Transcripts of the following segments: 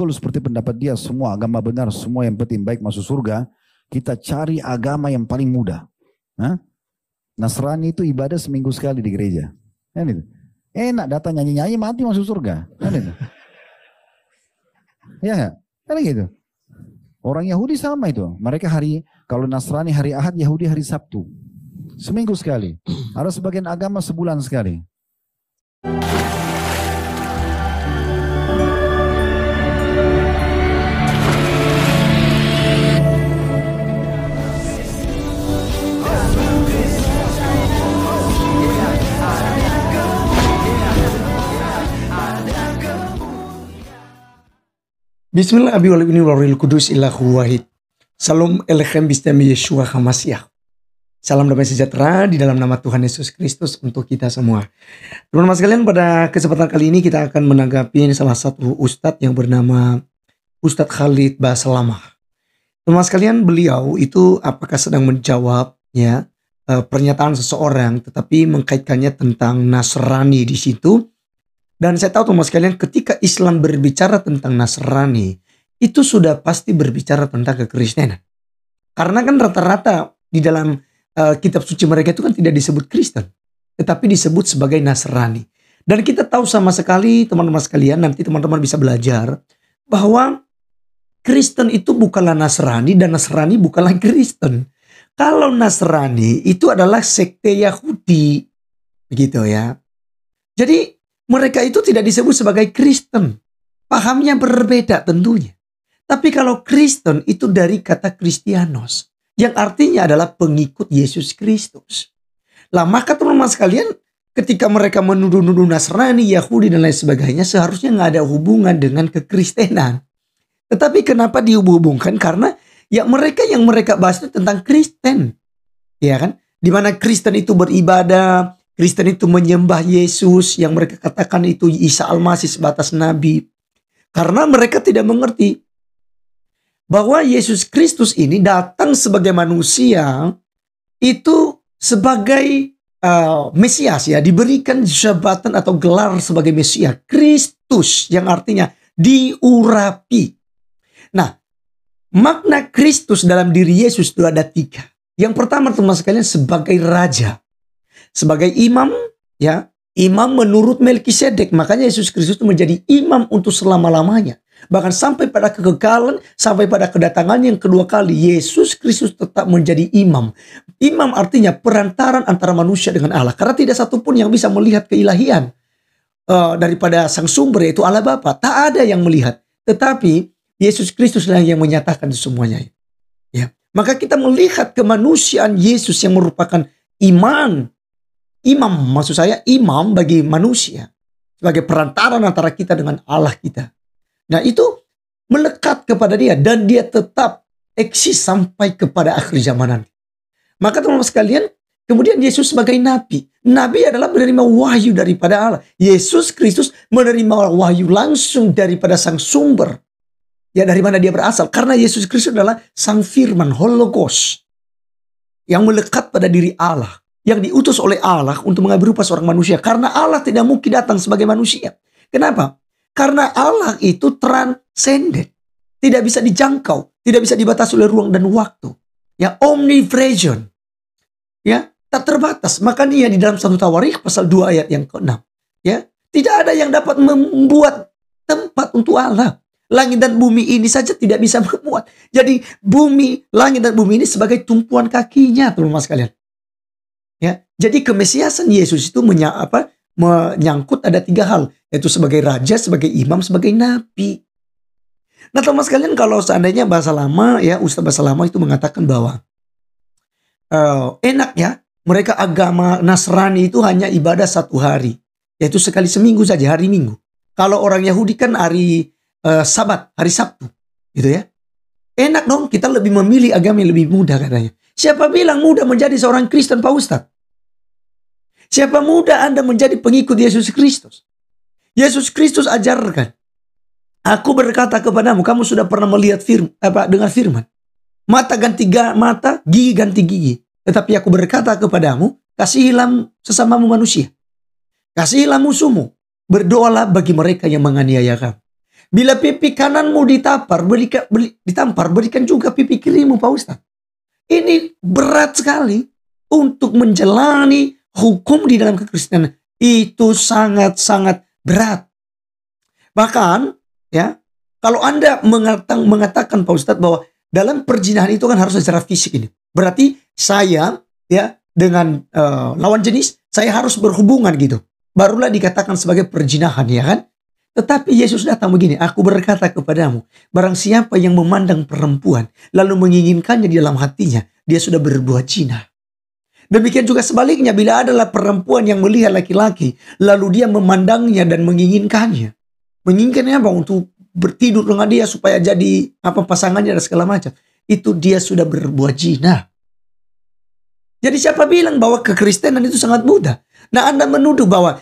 betul seperti pendapat dia, semua agama benar, semua yang penting baik masuk surga, kita cari agama yang paling mudah. Hah? Nasrani itu ibadah seminggu sekali di gereja. Kan itu. Enak datang nyanyi-nyanyi mati masuk surga. Kan itu. Ya nggak? Kan gitu. Orang Yahudi sama itu. Mereka kalau Nasrani hari Ahad, Yahudi hari Sabtu. Seminggu sekali. Ada sebagian agama sebulan sekali. Bismillah abi wal ibni wal kudus illahu wahid. Salam elechem bistami Yeshua HaMashiach. Salam damai sejahtera di dalam nama Tuhan Yesus Kristus untuk kita semua. Teman-teman sekalian, pada kesempatan kali ini kita akan menanggapi salah satu ustadz yang bernama Ustadz Khalid Basalamah. Teman-teman sekalian, beliau itu apakah sedang menjawab pernyataan seseorang tetapi mengkaitkannya tentang Nasrani di situ. Dan saya tahu teman-teman sekalian, ketika Islam berbicara tentang Nasrani, itu sudah pasti berbicara tentang kekristenan. Karena kan rata-rata di dalam kitab suci mereka itu kan tidak disebut Kristen, tetapi disebut sebagai Nasrani. Dan kita tahu sama sekali teman-teman sekalian, nanti teman-teman bisa belajar bahwa Kristen itu bukanlah Nasrani dan Nasrani bukanlah Kristen. Kalau Nasrani itu adalah sekte Yahudi, begitu ya. Jadi mereka itu tidak disebut sebagai Kristen. Pahamnya berbeda tentunya. Tapi kalau Kristen itu dari kata Kristianos, yang artinya adalah pengikut Yesus Kristus. Lah maka teman-teman sekalian, ketika mereka menuduh-nuduh Nasrani, Yahudi dan lain sebagainya, seharusnya nggak ada hubungan dengan kekristenan. Tetapi kenapa dihubungkan? Karena ya mereka yang mereka bahas itu tentang Kristen. Ya kan? Di mana Kristen itu beribadah, Kristen itu menyembah Yesus, yang mereka katakan itu Isa Al-Masih sebatas nabi. Karena mereka tidak mengerti bahwa Yesus Kristus ini datang sebagai manusia, itu sebagai Mesias, ya, diberikan jabatan atau gelar sebagai Mesias, Kristus, yang artinya diurapi. Nah, makna Kristus dalam diri Yesus itu ada 3. Yang pertama teman-teman sekalian, sebagai raja. Sebagai imam, ya, imam menurut Melkisedek. Makanya Yesus Kristus itu menjadi imam untuk selama-lamanya. Bahkan sampai pada kekekalan, sampai pada kedatangannya yang kedua kali, Yesus Kristus tetap menjadi imam. Imam artinya perantaran antara manusia dengan Allah. Karena tidak satupun yang bisa melihat keilahian daripada sang sumber, yaitu Allah Bapa. Tak ada yang melihat. Tetapi Yesus Kristus lah yang menyatakan semuanya. Ya. Maka kita melihat kemanusiaan Yesus yang merupakan imam, maksud saya imam bagi manusia. Sebagai perantaran antara kita dengan Allah kita. Nah itu melekat kepada dia. Dan dia tetap eksis sampai kepada akhir zaman nanti. Maka teman-teman sekalian, kemudian Yesus sebagai nabi. Nabi adalah menerima wahyu daripada Allah. Yesus Kristus menerima wahyu langsung daripada sang sumber. Ya, dari mana dia berasal. Karena Yesus Kristus adalah sang firman, hologos. Yang melekat pada diri Allah. Yang diutus oleh Allah untuk mengambil rupa seorang manusia. Karena Allah tidak mungkin datang sebagai manusia. Kenapa? Karena Allah itu transcendent. Tidak bisa dijangkau. Tidak bisa dibatasi oleh ruang dan waktu. Ya, omnipresent. Ya, tak terbatas. Makanya di dalam 1 Tawarikh pasal 2 ayat yang ke-6. Ya, tidak ada yang dapat membuat tempat untuk Allah. Langit dan bumi ini saja tidak bisa memuat. Jadi bumi, langit dan bumi ini sebagai tumpuan kakinya, teman-teman sekalian. Ya, jadi kemesiasan Yesus itu menyangkut ada 3 hal, yaitu sebagai raja, sebagai imam, sebagai nabi. Nah, teman sekalian, kalau seandainya bahasa lama, ya, Ustaz bahasa lama itu mengatakan bahwa enak ya, mereka agama Nasrani itu hanya ibadah 1 hari, yaitu sekali seminggu saja, hari Minggu. Kalau orang Yahudi kan hari Sabat, hari Sabtu, gitu ya. Enak dong, kita lebih memilih agama yang lebih mudah katanya. Siapa bilang mudah menjadi seorang Kristen, Pak Ustadz? Siapa mudah Anda menjadi pengikut Yesus Kristus? Yesus Kristus ajarkan, aku berkata kepadamu, kamu sudah pernah melihat dengar firman. Mata ganti mata, gigi ganti gigi. Tetapi aku berkata kepadamu, kasihilah sesamamu manusia. Kasihilah musuhmu. Berdoalah bagi mereka yang menganiaya kamu. Bila pipi kananmu ditampar, berikan juga pipi kirimu, Pak Ustadz. Ini berat sekali untuk menjalani hukum di dalam kekristenan. Itu sangat-sangat berat. Bahkan, ya, kalau Anda mengatakan, Pak Ustadz, bahwa dalam perzinahan itu kan harus secara fisik ini. Berarti saya, ya, dengan lawan jenis, saya harus berhubungan gitu. Barulah dikatakan sebagai perzinahan, ya kan? Tetapi Yesus datang begini, aku berkata kepadamu, barang siapa yang memandang perempuan, lalu menginginkannya di dalam hatinya, dia sudah berbuat zina. Demikian juga sebaliknya, bila adalah perempuan yang melihat laki-laki, lalu dia memandangnya dan menginginkannya. Menginginkannya apa? Untuk bertidur dengan dia supaya jadi pasangannya dan segala macam. Itu dia sudah berbuat zina. Jadi siapa bilang bahwa kekristenan itu sangat mudah? Nah, Anda menuduh bahwa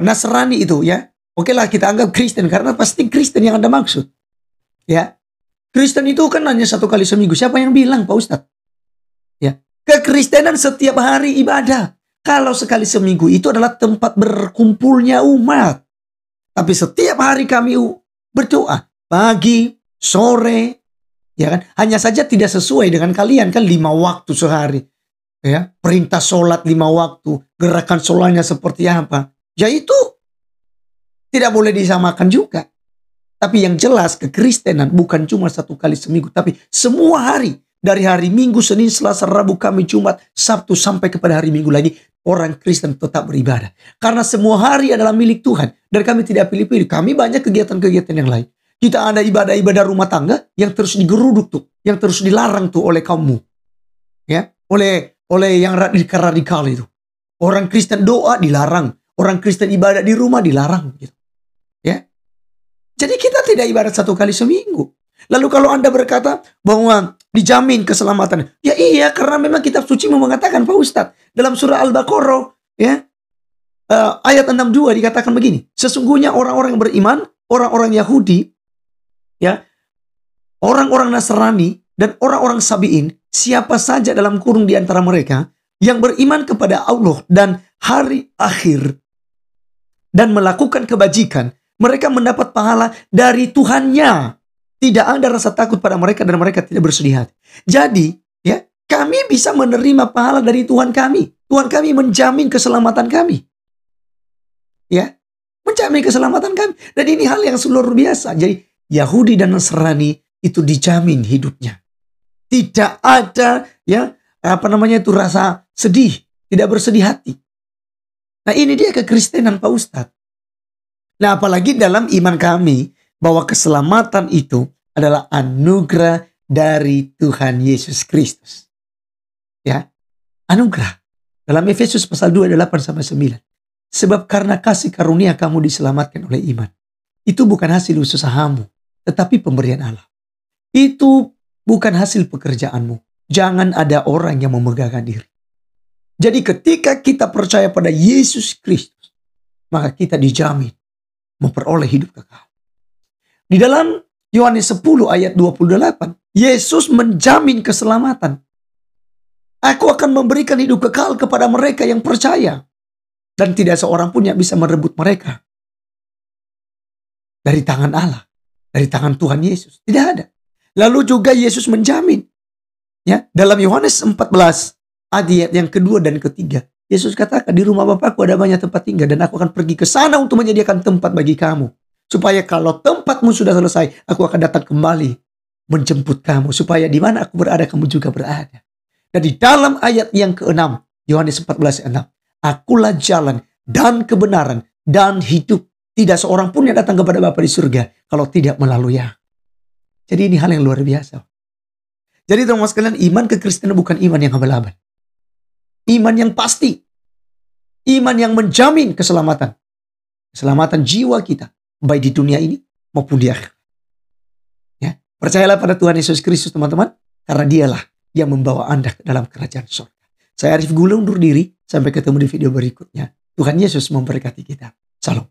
Nasrani itu, ya, oke lah kita anggap Kristen karena pasti Kristen yang Anda maksud. Ya. Kristen itu kan hanya 1 kali seminggu. Siapa yang bilang, Pak Ustadz? Ya. Kekristenan setiap hari ibadah. Kalau sekali seminggu itu adalah tempat berkumpulnya umat. Tapi setiap hari kami berdoa. Pagi, sore. Ya kan? Hanya saja tidak sesuai dengan kalian kan 5 waktu sehari. Ya, perintah sholat 5 waktu. Gerakan sholatnya seperti apa. Ya itu tidak boleh disamakan juga. Tapi yang jelas kekristenan bukan cuma 1 kali seminggu. Tapi semua hari. Dari hari Minggu, Senin, Selasa, Rabu, Kamis, Jumat, Sabtu sampai kepada hari Minggu lagi. Orang Kristen tetap beribadah. Karena semua hari adalah milik Tuhan. Dan kami tidak pilih-pilih. Kami banyak kegiatan-kegiatan yang lain. Kita ada ibadah-ibadah rumah tangga yang terus digeruduk tuh. Yang terus dilarang tuh oleh kaummu. Ya, oleh yang radikal itu. Orang Kristen doa dilarang. Orang Kristen ibadah di rumah dilarang gitu. Ya. Jadi kita tidak ibadah 1 kali seminggu. Lalu kalau Anda berkata bahwa dijamin keselamatan. Ya iya, karena memang kitab suci mengatakan, Pak Ustadz, dalam surah Al-Baqarah, ya, ayat 62 dikatakan begini. Sesungguhnya orang-orang yang beriman, orang-orang Yahudi, ya, orang-orang Nasrani dan orang-orang Sabi'in, siapa saja dalam kurung di antara mereka yang beriman kepada Allah dan hari akhir dan melakukan kebajikan, mereka mendapat pahala dari Tuhannya. Tidak ada rasa takut pada mereka dan mereka tidak bersedih hati. Jadi, ya, kami bisa menerima pahala dari Tuhan kami. Tuhan kami menjamin keselamatan kami. Ya, menjamin keselamatan kami. Dan ini hal yang luar biasa. Jadi, Yahudi dan Nasrani itu dijamin hidupnya. Tidak ada, ya, rasa sedih, tidak bersedih hati. Nah, ini dia kekristenan, Pak Ustadz. Nah, apalagi dalam iman kami bahwa keselamatan itu adalah anugerah dari Tuhan Yesus Kristus. Ya, anugerah. Dalam Efesus pasal 2 ayat 8-9. Sebab karena kasih karunia kamu diselamatkan oleh iman. Itu bukan hasil usahamu, tetapi pemberian Allah. Itu bukan hasil pekerjaanmu. Jangan ada orang yang memegahkan diri. Jadi ketika kita percaya pada Yesus Kristus, maka kita dijamin memperoleh hidup kekal. Di dalam Yohanes 10 ayat 28, Yesus menjamin keselamatan. Aku akan memberikan hidup kekal kepada mereka yang percaya. Dan tidak seorang pun yang bisa merebut mereka dari tangan Allah, dari tangan Tuhan Yesus. Tidak ada. Lalu juga Yesus menjamin, ya, dalam Yohanes 14 ayat yang kedua dan ketiga, Yesus katakan, di rumah Bapakku ada banyak tempat tinggal dan aku akan pergi ke sana untuk menyediakan tempat bagi kamu. Supaya kalau tempatmu sudah selesai, aku akan datang kembali menjemput kamu. Supaya di mana aku berada, kamu juga berada. Dan di dalam ayat yang ke-6, Yohanes 14 ayat 6. Akulah jalan dan kebenaran dan hidup. Tidak seorang pun yang datang kepada Bapa di surga kalau tidak melalui aku. Jadi ini hal yang luar biasa. Jadi teman-teman sekalian, iman kekristenan bukan iman yang abal-abal. Iman yang pasti. Iman yang menjamin keselamatan. Keselamatan jiwa kita. Baik di dunia ini maupun di akhir. Ya, percayalah pada Tuhan Yesus Kristus, teman-teman. Karena dialah yang membawa Anda ke dalam kerajaan surga. Saya Arif Gula undur diri. Sampai ketemu di video berikutnya. Tuhan Yesus memberkati kita. Salam.